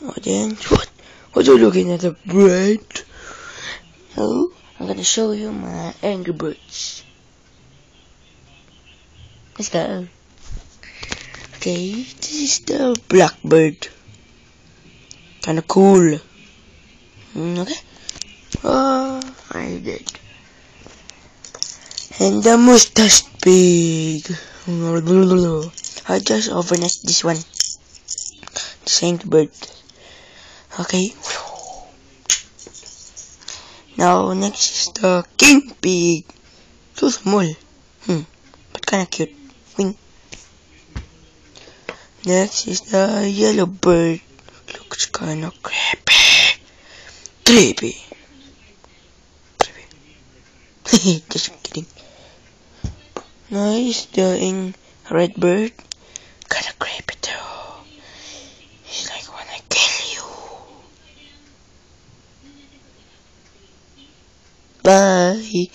Oh, then what? What are you looking at, the bird? Oh, I'm gonna show you my Angry Birds. Let's go. Okay, this is the blackbird. Kinda cool. Okay. Oh, I did. And the mustache pig. I just overnest this one. The Saint Bird. Okay. Now next is the king pig. So small. But kinda cute. Wing. Next is the yellow bird. Looks kinda creepy. Creepy. Just kidding. Nice, the red bird. Kinda creepy too. He's like wanna kill you. Bye.